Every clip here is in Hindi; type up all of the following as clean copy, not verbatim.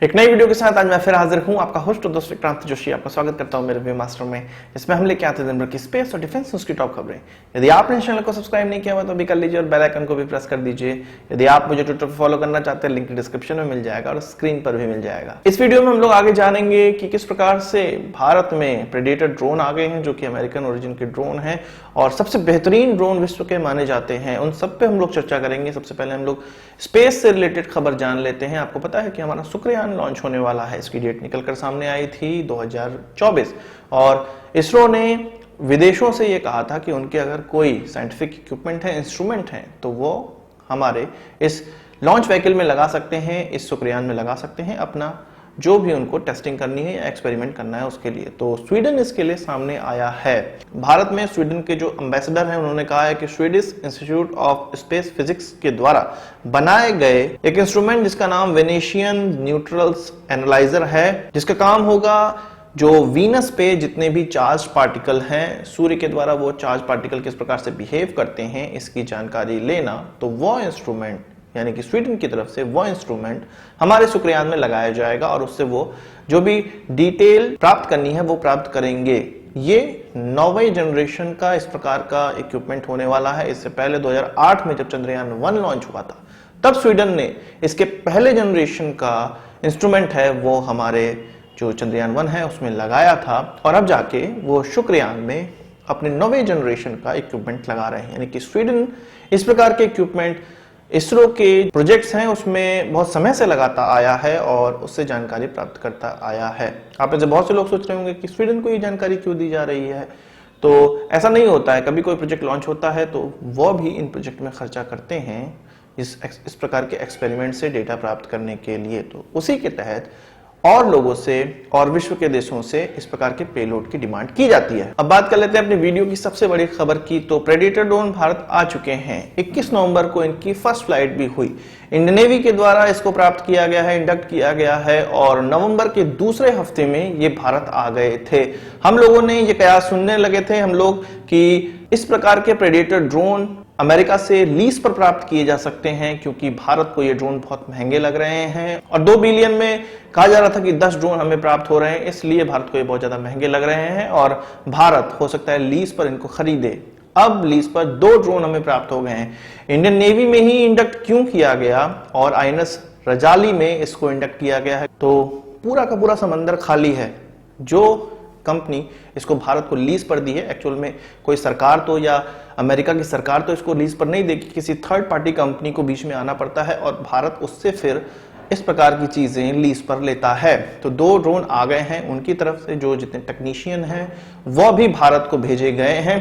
एक नई वीडियो के साथ आज मैं फिर हाजिर हूं, आपका होस्ट और दोस्त विक्रांत जोशी। आपका स्वागत करता हूं मेरे व्यू मास्टर में, इसमें हम लेके आते हैं दिन भर की स्पेस और डिफेंस न्यूज की टॉप खबरें। यदि आपने चैनल को सब्सक्राइब नहीं किया हुआ तो अभी कर लीजिए और बेल आइकन को भी प्रेस कर दीजिए। यदि आप मुझे ट्विटर पर फॉलो करना चाहते हैं, लिंक डिस्क्रिप्शन में मिल जाएगा और स्क्रीन पर भी मिल जाएगा। इस वीडियो में हम लोग आगे जानेंगे कि किस प्रकार से भारत में प्रेडेटर ड्रोन आ गए हैं, जो कि अमेरिकन ओरिजिन के ड्रोन है और सबसे बेहतरीन ड्रोन विश्व के माने जाते हैं। उन सब पे हम लोग चर्चा करेंगे। सबसे पहले हम लोग स्पेस से रिलेटेड खबर जान लेते हैं। आपको पता है कि हमारा शुक्रयान लॉन्च होने वाला है। इसकी डेट निकलकर सामने आई थी 2024 और इसरो ने विदेशों से ये कहा था कि उनके अगर कोई साइंटिफिक इक्विपमेंट है, इंस्ट्रूमेंट हैं, तो वो हमारे इस लॉन्च व्हीकल में लगा सकते हैं, इस शुक्रयान में लगा सकते हैं, अपना जो भी उनको टेस्टिंग करनी है या एक्सपेरिमेंट करना है उसके लिए। तो स्वीडन इसके लिए सामने आया है। भारत में स्वीडन के जो एम्बेसडर हैं उन्होंने कहा है कि Swedish institute of space physics के द्वारा बनाए गए एक इंस्ट्रूमेंट जिसका नाम वेनेशियन न्यूट्रल्स एनालाइजर है, जिसका काम होगा जो वीनस पे जितने भी चार्ज पार्टिकल हैं, सूर्य के द्वारा वो चार्ज पार्टिकल किस प्रकार से बिहेव करते हैं इसकी जानकारी लेना। तो वो इंस्ट्रूमेंट यानी कि स्वीडन की तरफ से वो इंस्ट्रूमेंट हमारे शुक्रयान में लगाया जाएगा और उससे वो जो भी डिटेल प्राप्त करनी है वो प्राप्त करेंगे। ये 9वें जनरेशन का इस प्रकार का इक्विपमेंट होने वाला है। इससे पहले 2008 में जब चंद्रयान 1 लॉन्च हुआ था, तब स्वीडन ने इसके पहले जनरेशन का इंस्ट्रूमेंट है वो हमारे जो चंद्रयान 1 है उसमें लगाया था और अब जाके वो शुक्रयान में अपने 9वें जनरेशन का इक्विपमेंट लगा रहे हैं। यानी कि स्वीडन इस प्रकार के इक्विपमेंट इसरो के प्रोजेक्ट्स हैं उसमें बहुत समय से लगाता आया है और उससे जानकारी प्राप्त करता आया है। आप में से बहुत से लोग सोच रहे होंगे कि स्वीडन को ये जानकारी क्यों दी जा रही है। तो ऐसा नहीं होता है। कभी कोई प्रोजेक्ट लॉन्च होता है तो वो भी इन प्रोजेक्ट में खर्चा करते हैं इस प्रकार के एक्सपेरिमेंट से डेटा प्राप्त करने के लिए। तो उसी के तहत और लोगों से और विश्व के देशों से इस प्रकार के पेलोड की डिमांड की जाती है। अब बात कर लेते हैं अपनी वीडियो की सबसे बड़ी खबर की। तो प्रेडेटर ड्रोन भारत आ चुके हैं। 21 नवंबर को इनकी फर्स्ट फ्लाइट भी हुई। इंडियन नेवी के द्वारा इसको प्राप्त किया गया है, इंडक्ट किया गया है और नवंबर के दूसरे हफ्ते में ये भारत आ गए थे। हम लोगों ने ये कयास सुनने लगे थे हम लोग कि इस प्रकार के प्रेडेटर ड्रोन अमेरिका से लीज पर प्राप्त किए जा सकते हैं, क्योंकि भारत को ये ड्रोन बहुत महंगे लग रहे हैं और 2 बिलियन में कहा जा रहा था कि 10 ड्रोन हमें प्राप्त हो रहे हैं, इसलिए भारत को ये बहुत ज्यादा महंगे लग रहे हैं और भारत हो सकता है लीज पर इनको खरीदे। अब लीज पर 2 ड्रोन हमें प्राप्त हो गए हैं। इंडियन नेवी में ही इंडक्ट क्यों किया गया और आईएनएस रजाली में इसको इंडक्ट किया गया है, तो पूरा का पूरा समंदर खाली है। जो कंपनी इसको भारत को लीज पर दी है, एक्चुअल में कोई सरकार तो या अमेरिका की सरकार तो इसको लीज पर नहीं देगी, किसी थर्ड पार्टी कंपनी को बीच में आना पड़ता है और भारत उससे फिर इस प्रकार की चीजें लीज पर लेता है। तो 2 ड्रोन आ गए हैं। उनकी तरफ से जो जितने टेक्नीशियन हैं वो भी भारत को भेजे गए हैं।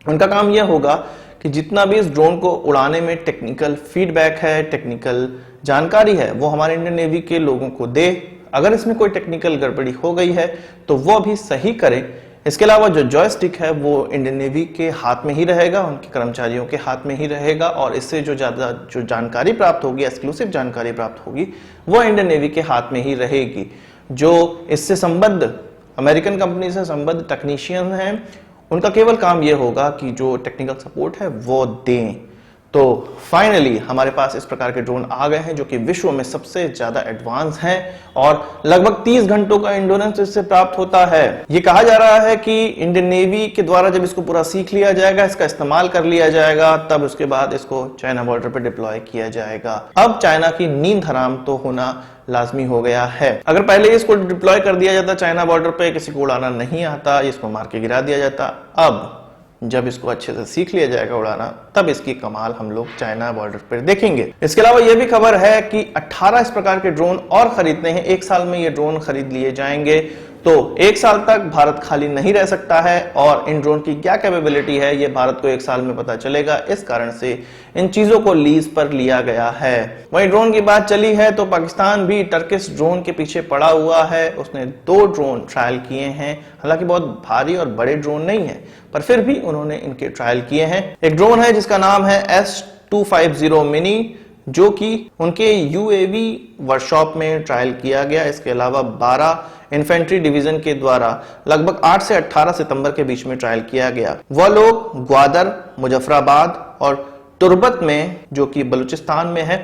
उनका काम यह होगा कि जितना भी इस ड्रोन को उड़ाने में टेक्निकल फीडबैक है, टेक्निकल जानकारी है, वो हमारे इंडियन नेवी के लोगों को दे। अगर इसमें कोई टेक्निकल गड़बड़ी हो गई है तो वो भी सही करें। इसके अलावा जो जॉयस्टिक है वो इंडियन नेवी के हाथ में ही रहेगा, उनके कर्मचारियों के हाथ में ही रहेगा और इससे जो ज्यादा जो जानकारी प्राप्त होगी, एक्सक्लूसिव जानकारी प्राप्त होगी, वो इंडियन नेवी के हाथ में ही रहेगी। जो इससे संबद्ध अमेरिकन कंपनी से संबद्ध टेक्नीशियन हैं, उनका केवल काम यह होगा कि जो टेक्निकल सपोर्ट है वो दें। तो फाइनली हमारे पास इस प्रकार के ड्रोन आ गए हैं जो कि विश्व में सबसे ज्यादा एडवांस हैं और लगभग 30 घंटों का एंड्योरेंस इससे प्राप्त होता है। ये कहा जा रहा है कि इंडियन नेवी के द्वारा जब इसको पूरा सीख लिया जाएगा, इसका इस्तेमाल कर लिया जाएगा, तब उसके बाद इसको चाइना बॉर्डर पर डिप्लॉय किया जाएगा। अब चाइना की नींद हराम तो होना लाजमी हो गया है। अगर पहले इसको डिप्लॉय कर दिया जाता चाइना बॉर्डर पे, किसी को उड़ाना नहीं आता, इसको मार के गिरा दिया जाता। अब जब इसको अच्छे से सीख लिया जाएगा उड़ाना, तब इसकी कमाल हम लोग चाइना बॉर्डर पर देखेंगे। इसके अलावा यह भी खबर है कि 18 इस प्रकार के ड्रोन और खरीदने हैं। 1 साल में ये ड्रोन खरीद लिए जाएंगे। तो 1 साल तक भारत खाली नहीं रह सकता है और इन ड्रोन की क्या कैपेबिलिटी है ये भारत को 1 साल में पता चलेगा। इस कारण से इन चीजों को लीज पर लिया गया है। वहीं ड्रोन की बात चली है तो पाकिस्तान भी टर्किश ड्रोन के पीछे पड़ा हुआ है। उसने 2 ड्रोन ट्रायल किए हैं, हालांकि बहुत भारी और बड़े ड्रोन नहीं है, पर फिर भी उन्होंने इनके ट्रायल किए हैं। एक ड्रोन है जिसका नाम है S250 मिनी, जो कि उनके यूएवी वर्कशॉप में ट्रायल किया गया। इसके अलावा 12 इन्फेंट्री डिवीजन के द्वारा लगभग 8 से 18 सितंबर के बीच में ट्रायल किया गया। वह लोग ग्वादर, मुजफ्फराबाद और तुर्बत में, जो कि बलूचिस्तान में है,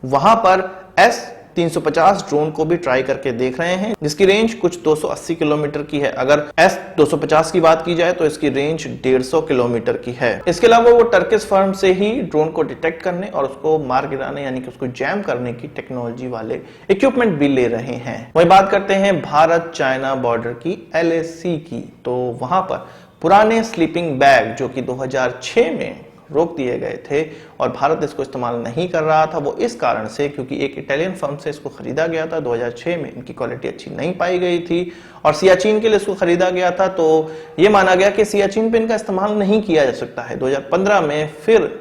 वहां पर 350 ड्रोन को भी ट्राई करके देख रहे हैं, जिसकी रेंज कुछ 280 किलोमीटर की है। अगर S-250 की बात की जाए तो इसकी रेंज 150 किलोमीटर की है। इसके अलावा वो टर्किश फर्म से ही ड्रोन को डिटेक्ट करने और उसको मार गिराने यानी कि उसको जैम करने की टेक्नोलॉजी वाले इक्विपमेंट भी ले रहे हैं। वही बात करते हैं भारत चाइना बॉर्डर की LAC की, तो वहां पर पुराने स्लीपिंग बैग जो कि 2006 में रोक दिए गए थे और भारत इसको इस्तेमाल नहीं कर रहा था, वो इस कारण से क्योंकि एक इटालियन फर्म से इसको खरीदा गया था 2006 में, इनकी क्वालिटी अच्छी नहीं पाई गई थी और सियाचिन के लिए इसको खरीदा गया था, तो ये माना गया कि सियाचिन पे इनका इस्तेमाल नहीं किया जा सकता है। 2015 में फिर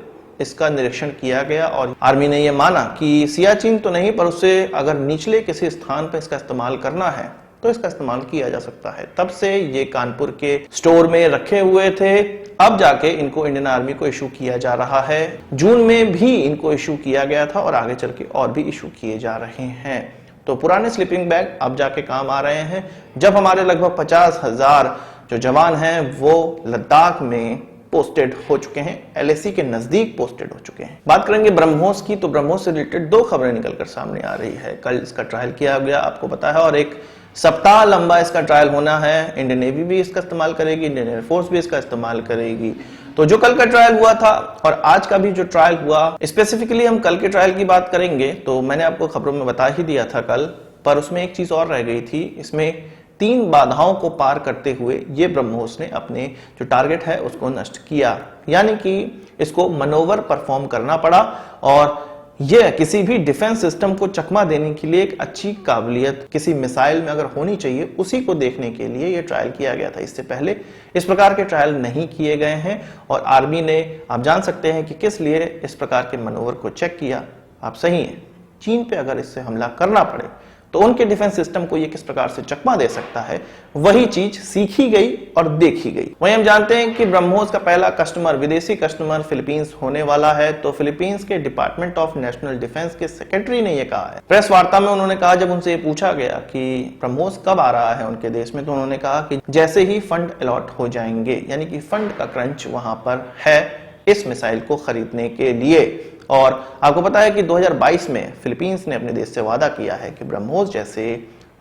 इसका निरीक्षण किया गया और आर्मी ने यह माना कि सियाचिन तो नहीं पर उससे अगर निचले किसी स्थान पर इसका इस्तेमाल करना है तो इसका इस्तेमाल किया जा सकता है। तब से ये कानपुर के स्टोर में रखे हुए थे, अब जाके इनको इंडियन आर्मी को इशू किया जा रहा है। जून में भी इनको इशू किया गया था और आगे चल के और भी इशू किए जा रहे हैं। तो पुराने स्लीपिंग बैग अब जाके काम आ रहे हैं, जब हमारे लगभग 50,000 जो जवान हैं वो लद्दाख में पोस्टेड हो चुके हैं, LAC के नजदीक पोस्टेड हो चुके हैं। बात करेंगे ब्रह्मोस की, तो ब्रह्मोस से रिलेटेड 2 खबरें निकलकर सामने आ रही है। कल इसका ट्रायल किया गया, आपको पता है, और 1 सप्ताह लंबा इसका ट्रायल होना है। इंडियन नेवी भी इसका इस्तेमाल करेगी, इंडियन एयरफोर्स भी इसका इस्तेमाल करेगी। तो जो कल का ट्रायल हुआ था और आज का भी जो ट्रायल हुआ, स्पेसिफिकली हम कल के ट्रायल की बात करेंगे तो मैंने आपको खबरों में बता ही दिया था कल, पर उसमें एक चीज और रह गई थी। इसमें 3 बाधाओं को पार करते हुए ये ब्रह्मोस ने अपने जो टारगेट है उसको नष्ट किया, यानी कि इसको मनोवर परफॉर्म करना पड़ा और यह किसी भी डिफेंस सिस्टम को चकमा देने के लिए एक अच्छी काबिलियत किसी मिसाइल में अगर होनी चाहिए, उसी को देखने के लिए यह ट्रायल किया गया था। इससे पहले इस प्रकार के ट्रायल नहीं किए गए हैं और आर्मी ने, आप जान सकते हैं कि किस लिए इस प्रकार के मनोवर को चेक किया। आप सही हैं, चीन पे अगर इससे हमला करना पड़े तो उनके डिफेंस सिस्टम को ये किस प्रकार से चकमा दे सकता है, वही चीज सीखी गई और देखी गई। वहीं हम जानते हैं कि ब्रह्मोस का पहला कस्टमर, विदेशी कस्टमर फिलीपींस होने वाला है। तो फिलीपींस के डिपार्टमेंट ऑफ नेशनल डिफेंस के सेक्रेटरी ने यह कहा है प्रेस वार्ता में। उन्होंने कहा, जब उनसे ये पूछा गया कि ब्रह्मोस कब आ रहा है उनके देश में, तो उन्होंने कहा कि जैसे ही फंड अलॉट हो जाएंगे, यानी कि फंड का क्रंच वहां पर है इस मिसाइल को खरीदने के लिए। और आपको पता है कि 2022 में फिलीपींस ने अपने देश से वादा किया है कि ब्रह्मोस जैसे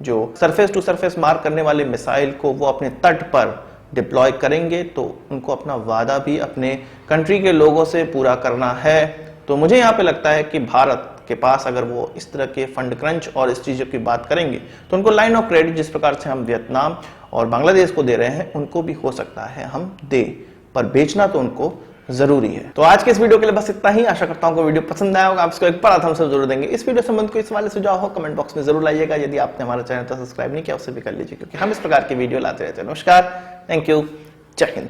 जो सरफेस टू सरफेस मार करने वाले मिसाइल को वो अपने तट पर डिप्लॉय करेंगे, तो उनको अपना वादा भी अपने कंट्री के लोगों से पूरा करना है। तो मुझे यहाँ पे लगता है कि भारत के पास अगर वो इस तरह के फंड क्रंच और इस चीजों की बात करेंगे तो उनको लाइन ऑफ क्रेडिट जिस प्रकार से हम वियतनाम और बांग्लादेश को दे रहे हैं, उनको भी हो सकता है हम दे, पर बेचना तो उनको जरूरी है। तो आज के इस वीडियो के लिए बस इतना ही। आशा करता हूं कि वीडियो पसंद आया होगा। आप इसको एक बड़ा थम्स अप जरूर देंगे। इस वीडियो संबंध कोई सवाल सुझाव हो कमेंट बॉक्स में जरूर लाइएगा। यदि आपने हमारा चैनल सब्सक्राइब नहीं किया, उससे भी कर लीजिए, क्योंकि हम इस प्रकार की वीडियो लाते रहते हैं। नमस्कार, थैंक यू, जय हिंद।